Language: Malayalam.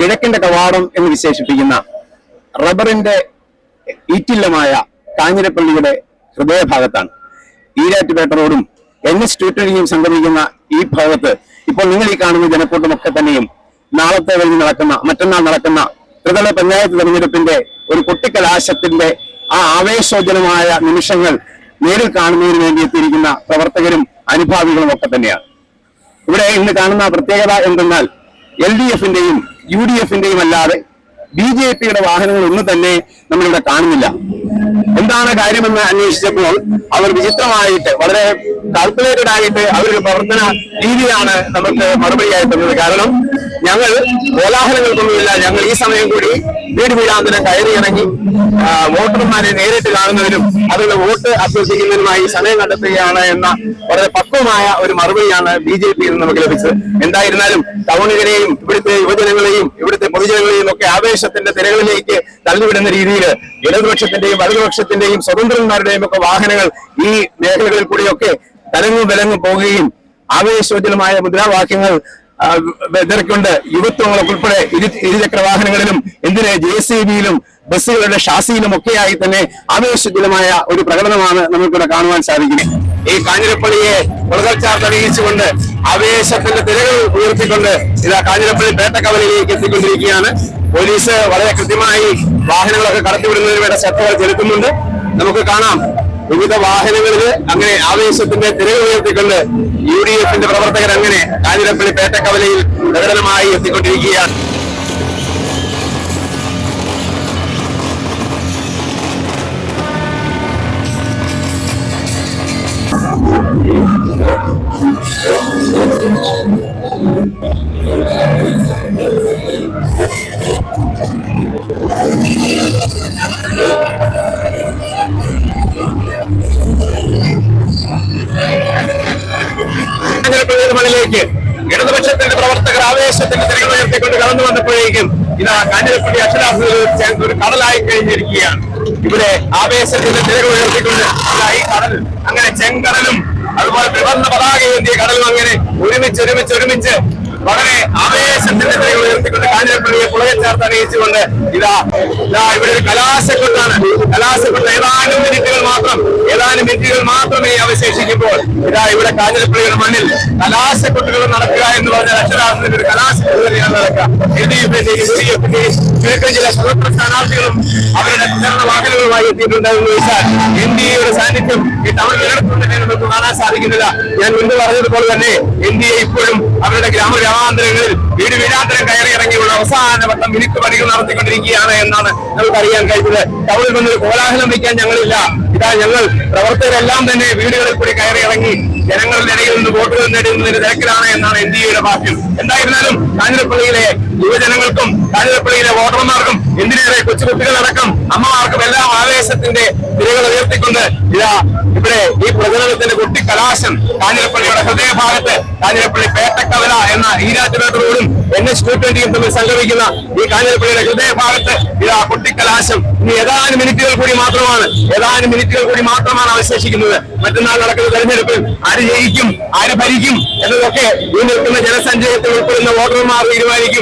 കിഴക്കിന്റെ കവാടം എന്ന് വിശേഷിപ്പിക്കുന്ന റബ്ബറിന്റെ ഈറ്റില്ലമായ കാഞ്ഞിരപ്പള്ളിയുടെ ഹൃദയഭാഗത്താണ്. ഈരാറ്റുപേട്ട റോഡും NH-220 സംഗമിക്കുന്ന ഈ ഭാഗത്ത് ഇപ്പോൾ നിങ്ങൾ ഈ കാണുന്ന ജനക്കൂട്ടമൊക്കെ തന്നെയും നാളത്തെ കഴിഞ്ഞ് മറ്റന്നാൾ നടക്കുന്ന ത്രിതല പഞ്ചായത്ത് തെരഞ്ഞെടുപ്പിന്റെ ഒരു കുട്ടിക്കലാശത്തിന്റെ ആ ആവേശോജ്വലമായ നിമിഷങ്ങൾ നേരിൽ കാണുന്നതിന് വേണ്ടി എത്തിയിരിക്കുന്ന പ്രവർത്തകരും അനുഭാവികളും ഒക്കെ തന്നെയാണ്. ഇവിടെ ഇന്ന് കാണുന്ന പ്രത്യേകത എന്തെന്നാൽ LDFന്റെയും UDFന്റെയും അല്ലാതെ BJPയുടെ വാഹനങ്ങൾ ഒന്നും തന്നെ നമ്മളിവിടെ കാണുന്നില്ല. എന്താണ് കാര്യമെന്ന് അന്വേഷിച്ചപ്പോൾ അവർ വിചിത്രമായിട്ട് വളരെ കാൽക്കുലേറ്റഡ് ആയിട്ട് അവരുടെ പ്രവർത്തന രീതിയാണ് നമുക്ക് മറുപടിയായി തന്നത്. കാരണം ഞങ്ങൾ കോലാഹലങ്ങൾക്കൊന്നുമില്ല, ഞങ്ങൾ ഈ സമയം കൂടി വീട് വീടാന്തരം കയറി ഇറങ്ങി വോട്ടർമാരെ നേരിട്ട് കാണുന്നതിനും അവരുടെ വോട്ട് അഭ്യർത്ഥിക്കുന്നതിനുമായി സമയം കണ്ടെത്തുകയാണ് എന്ന വളരെ പക്വമായ ഒരു മറുപടിയാണ് BJPയിൽ നിന്ന് നമുക്ക് ലഭിച്ചത്. എന്തായിരുന്നാലും ടൗണുകളെയും ഇവിടുത്തെ യുവജനങ്ങളെയും ഇവിടുത്തെ പൊതുജനങ്ങളെയും ഒക്കെ ആവേശത്തിന്റെ തിരകളിലേക്ക് തള്ളിവിടുന്ന രീതിയിൽ ഇടതുപക്ഷത്തിന്റെയും വലതുപക്ഷത്തിന്റെയും സ്വതന്ത്രന്മാരുടെയും ഒക്കെ വാഹനങ്ങൾ ഈ മേഖലകളിൽ കൂടിയൊക്കെ തലങ്ങും വിലങ്ങും പോകുകയും ആവേശോജ്വലമായ മുദ്രാവാക്യങ്ങൾ വിതറിക്കൊണ്ട് യുവത്വങ്ങളൊക്കെ ഉൾപ്പെടെ ഇരുചക്ര വാഹനങ്ങളിലും എന്തിന് JCBയിലും ബസ്സുകളുടെ ഷാസിയിലും ഒക്കെയായി തന്നെ ആവേശോജ്വലമായ ഒരു പ്രകടനമാണ് നമുക്കിവിടെ കാണുവാൻ സാധിക്കുന്നത്. ഈ കാഞ്ഞിരപ്പള്ളിയെ പുറകൾച്ചാർത്തറിയിച്ചുകൊണ്ട് ആവേശത്തിന്റെ തിരകൾ ഉയർത്തിക്കൊണ്ട് ഇതാ കാഞ്ഞിരപ്പള്ളി പേട്ടക്കവലയിലേക്ക് എത്തിക്കൊണ്ടിരിക്കുകയാണ്. പോലീസ് വളരെ കൃത്യമായി വാഹനങ്ങളൊക്കെ കടത്തിവിടുന്നതിന് വേണ്ട ശ്രദ്ധകൾ ചെലുത്തുന്നുണ്ട്. നമുക്ക് കാണാം വിവിധ വാഹനങ്ങളിൽ അങ്ങനെ ആവേശത്തിന്റെ തിരകൾ ഉയർത്തിക്കൊണ്ട് UDFന്റെ പ്രവർത്തകർ അങ്ങനെ കാഞ്ഞിരപ്പള്ളി പേട്ടക്കവലയിൽ പ്രകടനമായി എത്തിക്കൊണ്ടിരിക്കുകയാണ്. മണ്ണിലേക്ക് ഇടതുപക്ഷത്തിന്റെ പ്രവർത്തകർ ആവേശത്തിന്റെ തിരകൾ ഉയർത്തിക്കൊണ്ട് കടന്നു വന്നപ്പോഴേക്കും ഇതാ കാഞ്ഞിരപ്പള്ളി അക്ഷരാർത്ഥത്തിൽ ചേർന്ന് ഒരു കടലായി കഴിഞ്ഞിരിക്കുകയാണ്. ഇവിടെ ആവേശത്തിന്റെ തിരകൾ ഉയർത്തിക്കൊണ്ട് ഈ കടൽ അങ്ങനെ ചെങ്കടലും അതുപോലെ ത്രിവർണ്ണ പതാകയേന്തിയ കടലും അങ്ങനെ ഒരുമിച്ച് വളരെ ആവേശത്തിന്റെ തിരകൾ ഉയർത്തിക്കൊണ്ട് കാഞ്ഞിരപ്പള്ളിയെ പുളകെ ചേർത്ത് അറിയിച്ചുകൊണ്ട് ഇതാ ഇവിടെ ഒരു കലാശക്കൊട്ടാണ്. കലാശക്കൊട്ട് ഏതാനും മിനിറ്റുകൾ മാത്രമേ അവശേഷിക്കുമ്പോൾ ഇതാ ഇവിടെ കാഞ്ഞിരപ്പള്ളിയുടെ മണ്ണിൽ കലാശക്കൊട്ടുകൾ നടക്കുക എന്ന് പറഞ്ഞാൽ അക്ഷരാർത്ഥത്തിൽ ഒരു കലാശക്കൊട്ട് തന്നെയാണ് നടക്കുക. LDFന്റെയും UDFന്റെയും കിഴക്കൻ ജില്ലാ സ്വതന്ത്ര സ്ഥാനാർത്ഥികളും അവരുടെ പ്രചരണ വാഹനങ്ങളുമായി എത്തിയിട്ടുണ്ടെന്ന് ചോദിച്ചാൽ NDAയുടെ സാന്നിധ്യം ഈ ടൗണിൽ നിലനിർത്തുന്നതിനെ നമുക്ക് കാണാൻ സാധിക്കുന്നില്ല. ഞാൻ മുൻപ് പറഞ്ഞതുപോലെ തന്നെ NDA ഇപ്പോഴും അവരുടെ ഗ്രാമാന്തരങ്ങളിൽ വീട് വീടാന്തരം കയറി ഇറങ്ങിയുള്ള അവസാനവട്ടം മിനുക്ക് പണികൾ നടത്തിക്കൊണ്ടിരിക്കുകയാണ് എന്നാണ് നമുക്കറിയാൻ കഴിഞ്ഞത്. ടൗണിൽ വന്നൊരു കോലാഹലം വയ്ക്കാൻ ഞങ്ങളില്ല. ഇതാ ഞങ്ങൾ പ്രവർത്തകരെല്ലാം തന്നെ വീടുകളിൽ കൂടി കയറി ഇറങ്ങി ജനങ്ങളുടെ ഇടയിൽ നിന്ന് വോട്ടുകൾ നേടുന്നതിന് തിരക്കിലാണ് എന്നാണ് NDAയുടെ ഭാഷ്യം. എന്തായിരുന്നാലും കാഞ്ഞിരപ്പള്ളിയിലെ യുവജനങ്ങൾക്കും കാഞ്ഞിരപ്പള്ളിയിലെ വോട്ടർമാർക്കും എന്തിനേറെ കൊച്ചുകുട്ടികളടക്കം അമ്മമാർക്കും എല്ലാം ആവേശത്തിന്റെ തിരകൾ ഉയർത്തിക്കൊണ്ട് ഇതാ ഇവിടെ ഈ പ്രചരണത്തിന്റെ കുട്ടിക്കലാശം കാഞ്ഞിരപ്പള്ളിയുടെ ഹൃദയഭാഗത്ത് കാഞ്ഞിരപ്പള്ളി പേട്ടക്കവല എന്ന ഈരാറ്റുപേട്ട റോഡും NH-220 തമ്മിൽ സംഗമിക്കുന്ന ഈ കാഞ്ഞിരപ്പള്ളിയുടെ ഹൃദയഭാഗത്ത് ഇതാ കുട്ടിക്കലാശം ഇനി ഏതാനും മിനിറ്റുകൾ കൂടി മാത്രമാണ് അവശേഷിക്കുന്നത്. മറ്റന്നാൾ നടക്കുന്ന തെരഞ്ഞെടുപ്പിൽ ആര് ജയിക്കും ആര് ഭരിക്കും എന്നതൊക്കെ ഈ നിൽക്കുന്ന ജനസഞ്ചയത്തിൽ ഉൾപ്പെടുന്ന വോട്ടർമാർ തീരുമാനിക്കും.